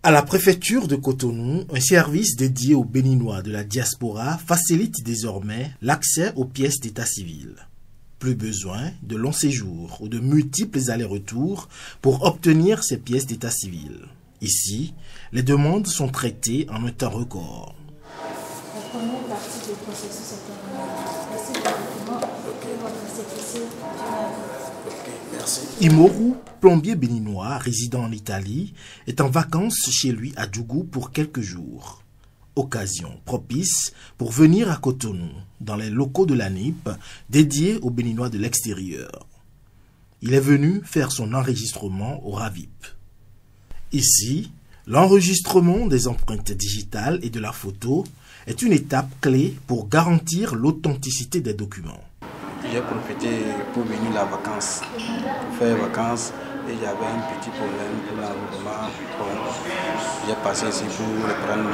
À la préfecture de Cotonou, un service dédié aux Béninois de la diaspora facilite désormais l'accès aux pièces d'état civil. Plus besoin de longs séjours ou de multiples allers-retours pour obtenir ces pièces d'état civil. Ici, les demandes sont traitées en un temps record. La première partie du processus est terminée. Merci du document et votre service. Merci. Imoru, plombier béninois résident en Italie, est en vacances chez lui à Djougou pour quelques jours. Occasion propice pour venir à Cotonou, dans les locaux de l'ANIP, dédiés aux Béninois de l'extérieur. Il est venu faire son enregistrement au RAVIP. Ici, l'enregistrement des empreintes digitales et de la photo est une étape clé pour garantir l'authenticité des documents. J'ai profité pour venir la vacance, pour faire les vacances, et j'avais un petit problème pour l'enrôlement. J'ai passé ici pour reprendre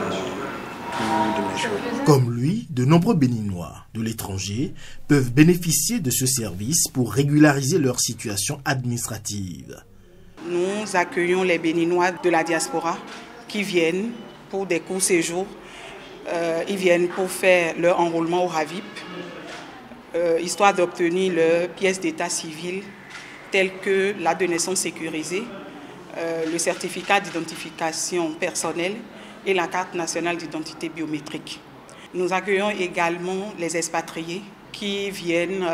tout de mes choses. Comme lui, de nombreux Béninois de l'étranger peuvent bénéficier de ce service pour régulariser leur situation administrative. Nous accueillons les Béninois de la diaspora qui viennent pour des courts séjours. Ils viennent pour faire leur enrôlement au RAVIP, histoire d'obtenir leurs pièces d'état civil telles que l'acte de naissance sécurisée, le certificat d'identification personnelle et la carte nationale d'identité biométrique. Nous accueillons également les expatriés qui viennent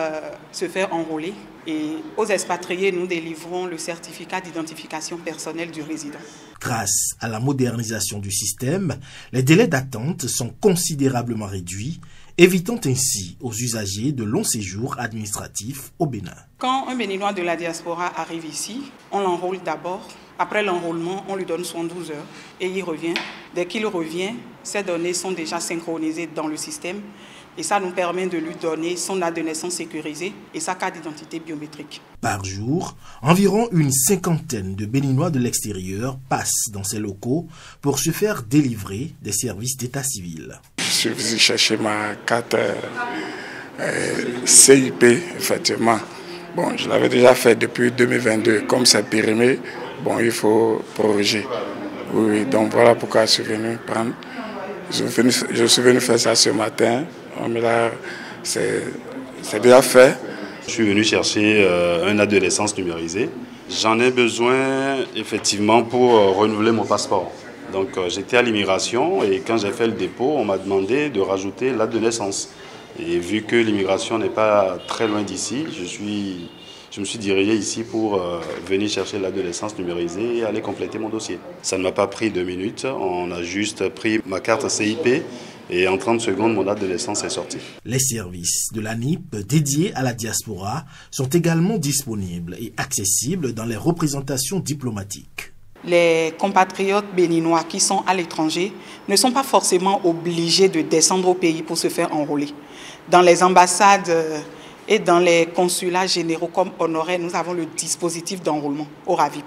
se faire enrôler. Et aux expatriés, nous délivrons le certificat d'identification personnelle du résident. Grâce à la modernisation du système, les délais d'attente sont considérablement réduits, évitant ainsi aux usagers de longs séjours administratifs au Bénin. Quand un Béninois de la diaspora arrive ici, on l'enrôle d'abord. Après l'enrôlement, on lui donne 112 heures et il revient. Dès qu'il revient, ces données sont déjà synchronisées dans le système et ça nous permet de lui donner son acte de naissance sécurisé et sa carte d'identité biométrique. Par jour, environ une cinquantaine de Béninois de l'extérieur passent dans ces locaux pour se faire délivrer des services d'état civil. Je suis venu chercher ma carte CIP, effectivement. Bon, je l'avais déjà fait depuis 2022. Comme c'est périmé, bon, il faut proroger. Oui, donc voilà pourquoi je suis venu prendre. Je suis venu faire ça ce matin. Mais là, c'est déjà fait. Je suis venu chercher un acte de naissance numérisé. J'en ai besoin effectivement pour renouveler mon passeport. Donc j'étais à l'immigration et quand j'ai fait le dépôt, on m'a demandé de rajouter l'acte de naissance. Et vu que l'immigration n'est pas très loin d'ici, je me suis dirigé ici pour venir chercher l'acte de naissance numérisé et aller compléter mon dossier. Ça ne m'a pas pris 2 minutes, on a juste pris ma carte CIP et en 30 secondes, mon acte de naissance est sorti. Les services de l'ANIP dédiés à la diaspora sont également disponibles et accessibles dans les représentations diplomatiques. Les compatriotes béninois qui sont à l'étranger ne sont pas forcément obligés de descendre au pays pour se faire enrôler. Dans les ambassades et dans les consulats généraux comme Honoré, nous avons le dispositif d'enrôlement au RAVIP.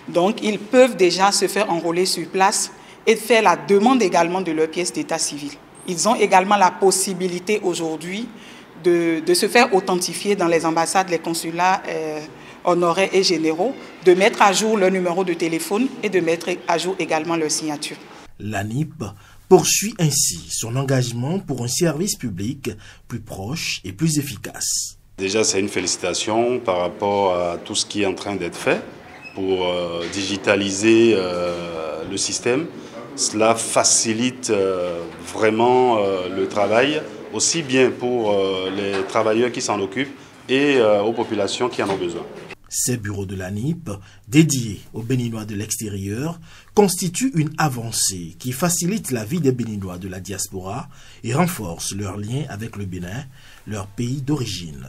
Donc, ils peuvent déjà se faire enrôler sur place et faire la demande également de leur pièce d'état civil. Ils ont également la possibilité aujourd'hui de se faire authentifier dans les ambassades, les consulats honoraires et généraux, de mettre à jour leur numéro de téléphone et de mettre à jour également leur signature. L'ANIP poursuit ainsi son engagement pour un service public plus proche et plus efficace. Déjà, c'est une félicitation par rapport à tout ce qui est en train d'être fait pour digitaliser le système. Cela facilite vraiment le travail, aussi bien pour les travailleurs qui s'en occupent et aux populations qui en ont besoin. Ces bureaux de l'ANIP, dédiés aux Béninois de l'extérieur, constituent une avancée qui facilite la vie des Béninois de la diaspora et renforce leur lien avec le Bénin, leur pays d'origine.